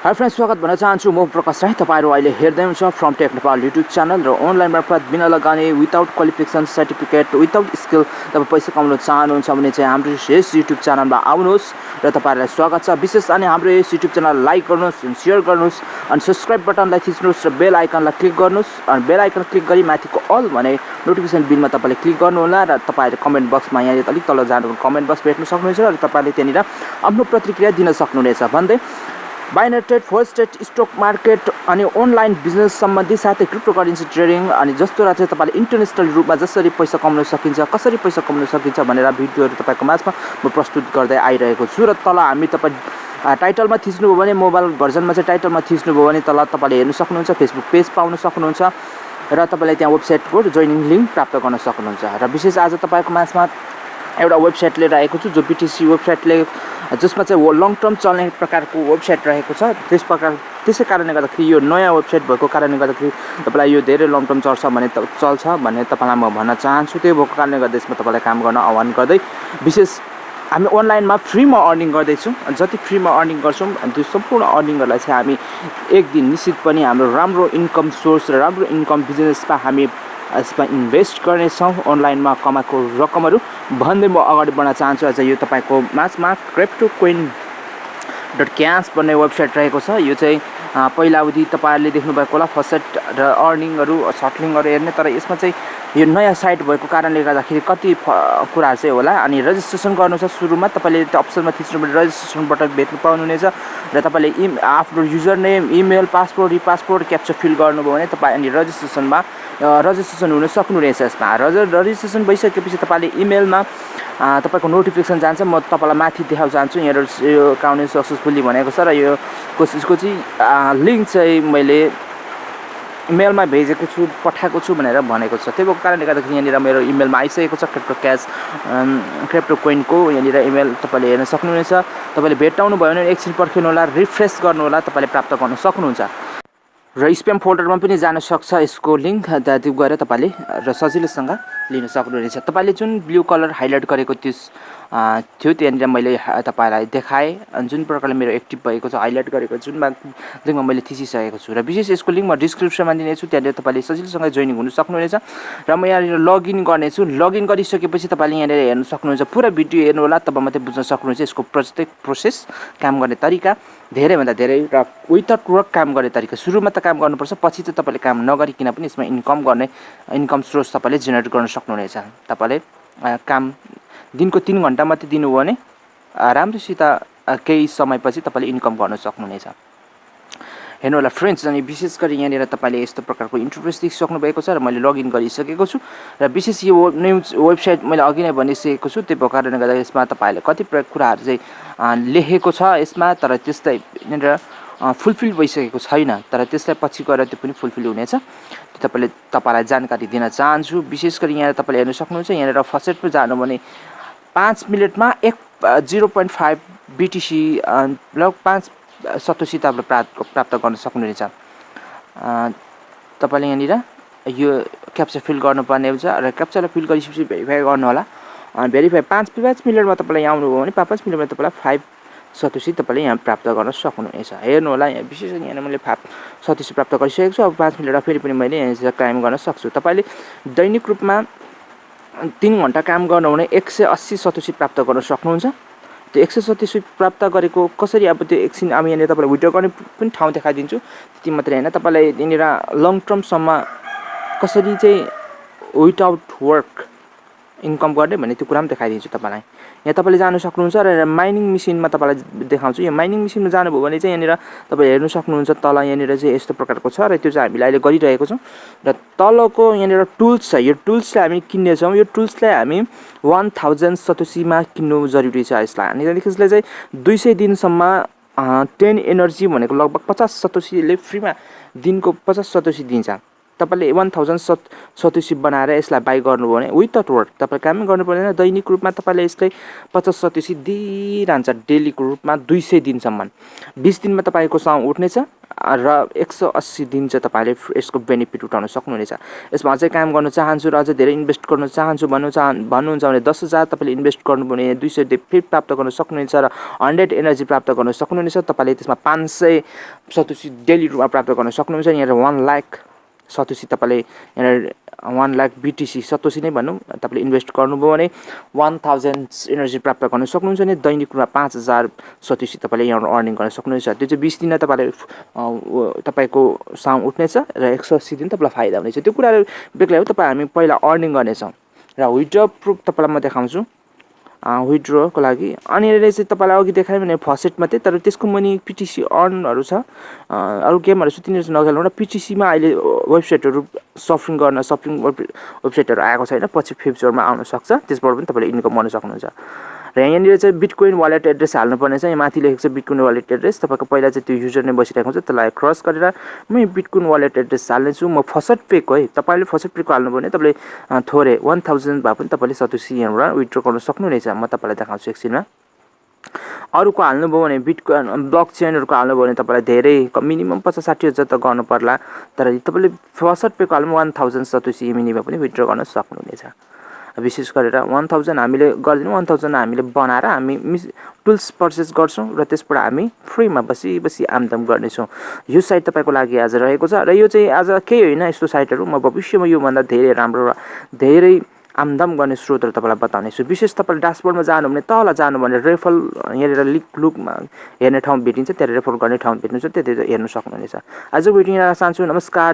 High friends, स्वागत भन्न चाहन्छु म प्रकाश राई। तपाईहरु अहिले हेर्दै हुनुहुन्छ फ्रमटेक नेपाल युट्युब च्यानल र अनलाइन मार्फत बिना लगानी without qualification certificate without skill तपाईं पैसा कमाउन चाहनुहुन्छ भने चाहिँ हाम्रो यस युट्युब च्यानलमा आउनुहोस् र तपाईहरुलाई स्वागत छ। विशेष अनि हाम्रो यस युट्युब च्यानल लाइक गर्नुहोस्, शेयर गर्नुहोस् अनि सब्स्क्राइब बटनलाई थिच्नुहोस् र बेल आइकनलाई क्लिक गर्नुहोस् अनि बेल आइकन क्लिक गरी माथिको अल भने नोटिफिकेसन बिलमा तपाईले क्लिक गर्नु होला र तपाईहरुले कमेन्ट बक्समा यहाँ अलिक तल जानु कमेन्ट बक्स भेट्न सक्नुहुन्छ र तपाईले त्यहाँनिर आफ्नो प्रतिक्रिया दिन सक्नुहुनेछ भन्दै binary trade, forex trade, stock market अनि अनलाइन बिजनेस सम्बन्धी साथै क्रिप्टोकरेन्सी ट्रेडिङ अनि जस्तो चाहिँ तपाईले इन्टरनेशनल रूपमा जसरी पैसा कमाउन सकिन्छ, कसरी पैसा कमाउन सकिन्छ भनेर भिडियोहरु तपाईको माझमा म प्रस्तुत गर्दै आइरहेको छु। र तल हामी तपाई टाइटलमा थिच्नुभयो भने मोबाइल भर्जनमा चाहिँ टाइटलमा थिच्नुभयो भने तल तपाईले हेर्न सक्नुहुन्छ, फेसबुक पेज पाउन सक्नुहुन्छ र तपाईले त्यहाँ वेबसाइटको जोइनिङ लिंक प्राप्त गर्न सक्नुहुन्छ। र विशेष आज तपाईको माझमा एउटा वेबसाइट लिएर आएको छु जो बीटीसी वेबसाइटले जसमा चाहिँ लङ टर्म चल्ने प्रकारको वेबसाइट रहेको छ। त्यसै कारणले गर्दाखेरि यो नयाँ वेबसाइट भएको कारणले गर्दाखेरि तपाईलाई यो धेरै लङ टर्म चल्छ भने तपाईलाई म भन्न चाहन्छु। त्यो भएको कारणले गर्दा यसमा तपाईलाई काम गर्न आह्वान गर्दै विशेष हामी अनलाइनमा फ्रीमा अर्निङ गर्दैछौँ। जति फ्रीमा अर्निङ गर्छौँ त्यो सम्पूर्ण अर्निङहरूलाई चाहिँ हामी एक दिन निश्चित पनि हाम्रो राम्रो इन्कम सोर्स र राम्रो इन्कम बिजनेसमा हामी यसमा इन्भेस्ट गर्नेछौँ। अनलाइनमा कमाएको रकमहरू भन्दै म अगाडि बढ्न चाहन्छु। अझ यो तपाईको माझमा crypcoin.cash भन्ने वेबसाइट रहेको छ। यो चाहिँ पहिला अवधि तपाईहरुले देख्नुभएको होला फसेट र अर्निङहरू सटलिङहरू हेर्ने, तर यसमा चाहिँ यो नयाँ साइट भएको कारणले गर्दाखेरि कति कुराहरू चाहिँ होला। अनि रजिस्ट्रेसन गर्नु छ सुरुमा तपाईले त्यो अप्सनमा थिच्नुभयो भने रजिस्ट्रेसन बटन भेट्नु पाउनुहुनेछ र तपाईले आफ्नो user name, email, passport captcha fill गर्नुभयो भने तपाई अनि रजिस्ट्रेसन हुन सक्नुहुनेछ। यसमा रजिस्ट्रेसन भइसकेपछि तपाईले इमेलमा तपाईको नोटिफिकेसन जान्छ। म तपाईलाई माथि देखाउन चाहन्छु यहाँ यो अकाउन्ट सक्सेसफुली भनेको छ र यो कोसिसको चाहिँ लिंक चाहिँ मैले इमेलमा भेजेको छु, पठाएको छु भनेर भनेको छ। त्यो कारणले गर्दाखेरि यहाँनिर मेरो इमेलमा आइसकेको छ क्रिप्टोकोइनको यहाँनिर इमेल तपाईले हेर्न सक्नुहुनेछ। तपाईले भेट्टाउनु भयो भने एकछिन पर्खिनु होला, रिफ्रेश गर्नु होला, तपाईले प्राप्त गर्न सक्नुहुन्छ र स्प्याम फोल्डरमा पनि जान सक्छ। यसको लिंक त्यो गएर तपाईले र सजिलैसँग लिन सक्नुहुनेछ। तपाईले जुन ब्लू कलर हाइलाइट गरेको थियो त्यहाँनिर मैले तपाईलाई देखाएँ जुन प्रकारले मेरो एक्टिभ भएको छ हाइलाइट गरेको जुनमा लिंकमा मैले थिचिसकेको छु। र विशेष यसको लिंक म डिस्क्रिप्सनमा दिनेछु, त्यहाँनिर तपाईले सजिलैसँग जोइनिङ हुन सक्नुहुनेछ। र म यहाँनिर लगइन गर्नेछु। लगइन गरिसकेपछि तपाईले यहाँनिर हेर्न सक्नुहुन्छ। पुरा भिडियो हेर्नु होला, तब मात्रै बुझ्न सक्नुहुन्छ यसको प्रत्येक प्रोसेस, काम गर्ने तरिका, धेरैभन्दा धेरै र विदाउट वर्क काम गर्ने तरिका। सुरुमा त काम गर्नुपर्छ, पछि चाहिँ तपाईले काम नगरिकन पनि यसमा इन्कम सोर्स तपाईले जेनेरेट गर्न सक्नुहुनेछ। तपाईले काम दिनको 3 घण्टा मात्रै दिनुभयो भने राम्रोसित केही समयपछि तपाईले इन्कम गर्न सक्नुहुनेछ। हेर्नु होला फ्रेन्ड्स, अनि विशेष गरी यहाँनिर तपाईले यस्तो प्रकारको इन्टरफेस देखिसक्नु भएको छ र मैले लगइन गरिसकेको छु। र विशेष यो न्यूज वेबसाइट मैले अघि नै भनिसकेको छु, त्यो कारणले गर्दा यसमा तपाईले कतिपय कुराहरू चाहिँ लेखेको छ यसमा, तर त्यस्तै यहाँनिर फुलफिल भइसकेको छैन, तर त्यसलाई पछि गएर त्यो पनि फुलफिल हुनेछ। त्यो तपाईलाई जानकारी दिन चाहन्छु। विशेष गरी यहाँ तपाईले हेर्न सक्नुहुन्छ यहाँनिर फसेटमा जानु भने 5 मिनेटमा 0.5 बीटीसी लगभग 5 सतोसी तपाईले प्राप्त गर्न सक्नुहुनेछ। तपाईले यहाँनिर यो क्याप्चा फिल गर्नुपर्ने हुन्छ र क्याप्चालाई फिल गरिसकेपछि भेरिफाई गर्नु होला। भेरिफाई 5 मिनेटमा तपाईलाई आउनुभयो भने 5 मिनेटमा तपाईलाई 5 सतोसी तपाईले यहाँ प्राप्त गर्न सक्नुहुनेछ। हेर्नु होला, यहाँ विशेष यहाँ मैले 5 सतोसी प्राप्त गरिसकेको छु। अब 5 मिनेटमा फेरि पनि मैले यहाँ क्लाइम गर्न सक्छु। तपाईले दैनिक रूपमा 3 घण्टा काम गर्नु भने 180 सतोसी प्राप्त गर्न सक्नुहुन्छ। त्यो 187 प्राप्त गरेको कसरी, अब त्यो एकछिन अब यहाँनिर तपाईलाई विड्रो गर्ने पनि ठाउँ देखाइदिन्छु। त्यति मात्रै हैन, तपाईलाई यहाँनिर लङ टर्मसम्म कसरी चाहिँ विदाउट वर्क इन्कम गर्ने भन्ने त्यो कुरा पनि देखाइदिन्छु तपाईलाई। यहाँ तपाईले जान सक्नुहुन्छ र माइनिङ मेसिनमा तपाईलाई देखाउँछु। यो माइनिङ मेसिनमा जानुभयो भने चाहिँ यहाँनिर तपाईले हेर्न सक्नुहुन्छ तल यहाँनिर चाहिँ यस्तो प्रकारको छ र त्यो चाहिँ हामीले अहिले गरिरहेको छौँ। र तलको यहाँनिर टुल्स छ, यो टुल्सलाई हामी किन्नेछौँ। यो टुल्सलाई हामी 1000 सतोसीमा किन्नु जरुरी छ यसलाई। अनि त्यसले चाहिँ 200 दिनसम्म 10 एनर्जी भनेको लगभग 50 सतोसीले फ्रीमा दिनको 50 सतोसी दिन्छ। तपाईले 1000 सतोसी बनाएर यसलाई बाइ गर्नुभयो भने विदाउट वर्क तपाईले कामै गर्नु पर्दैन। दैनिक रूपमा तपाईले यसलाई 50 सतोसी दिइरहन्छ डेलीको रूपमा 200 दिनसम्म। 20 दिनमा तपाईको साउन्ड उठ्नेछ र 180 दिन चाहिँ तपाईले यसको बेनिफिट उठाउन सक्नुहुनेछ। यसमा अझै काम गर्न चाहन्छु र अझै धेरै इन्भेस्ट गर्न चाहन्छु भन्नुहुन्छ भने 10,000 तपाईले इन्भेस्ट गर्नुभयो भने 200 डे फ्री प्राप्त गर्न सक्नुहुनेछ र 100 एनर्जी प्राप्त गर्न सक्नुहुनेछ। तपाईले त्यसमा 500 सतोसी डेली रूपमा प्राप्त गर्न सक्नुहुन्छ। यहाँ 1 लाख सतोसी तपाईले यहाँ 1 लाख BTC सतोसी नै भनौँ तपाईले इन्भेस्ट गर्नुभयो भने 1000 एनर्जी प्राप्त गर्न सक्नुहुन्छ भने दैनिक रूपमा 5000 सतोसी तपाईले यहाँ अर्निङ गर्न सक्नुहुन्छ। त्यो चाहिँ 20 दिन तपाईले तपाईको साउन्ड उठ्नेछ र 180 दिन तपाईलाई फाइदा हुनेछ। त्यो कुराहरु बेग्लै हो। तपाई हामी पहिला अर्निङ गर्नेछौँ र विथड्र प्रुफ तपाईलाई म देखाउँछु विथड्रको लागि। अनि यसले चाहिँ तपाईलाई अघि देखाएँ भने फसेट मात्रै, तर त्यसको मुनि PTC अर्नहरु छ। अरु गेमहरु छ तिनीहरु नखेल्नु र PTC मा अहिले वेबसाइटहरु सपिङ वेबसाइटहरु आएको छैन, पछि फ्युचरमा आउन सक्छ। त्यसबाट पनि तपाईले इन्कम गर्न सक्नुहुन्छ। र यहाँनिर चाहिँ बिटकोइन वालेट एड्रेस हाल्नु पर्ने छ। यहाँ माथि लेखेको छ बिटकोइन वालेट एड्रेस। तपाईको पहिला चाहिँ त्यो युजर नेम बसिरहेको हुन्छ, त्यसलाई क्रस गरेर म बिटकोइन वालेट एड्रेस हाल्नेछु। म फर्स्ट पेको है, तपाईले फर्स्ट पेको हाल्नु पर्ने। तपाईले थोरै 1000 भए पनि तपाईले सतोसी यहाँबाट विथड्र गर्न सक्नुहुनेछ। म तपाईलाई देखाउँछु एकछिनमा। अरुको हाल्नुभयो भने बिटकोइन ब्लकचेनहरुको हाल्नुभयो भने तपाईलाई धेरै मिनिमम 50-60 हजार त गर्नु पर्ला। तर तपाईले फर्स्ट पेको हाल्नु 1000 सतोसी मिनिमम पनि विथड्र गर्न सक्नुहुनेछ। विशेष गरेर 1000 हामीले गर्दिनु 1000 हामीले बनाएर हामी टुल्स पर्चेस गर्छौं र त्यसबाट हामी फ्रीमा बसी आमदाम गर्नेछौं। यो साइट तपाईको लागि आज रहेको छ र यो चाहिँ आज केही होइन, यस्तो साइटहरु म भविष्यमा यो भन्दा धेरै राम्रो र धेरै आमदाम गर्ने स्रोतहरु तपाईलाई बताउने छु। विशेष तपाईले डैशबोर्डमा जानु भने तल जानु भने रेफरल यहाँनिर लुकमा हेर्ने ठाउँ भेटिन्छ, त्यहाँ रेफर गर्ने ठाउँ भेट्नुहुन्छ, त्यतै हेर्न सक्नुहुनेछ। आजको भिडियो यहाँ चाहन्छु। नमस्कार।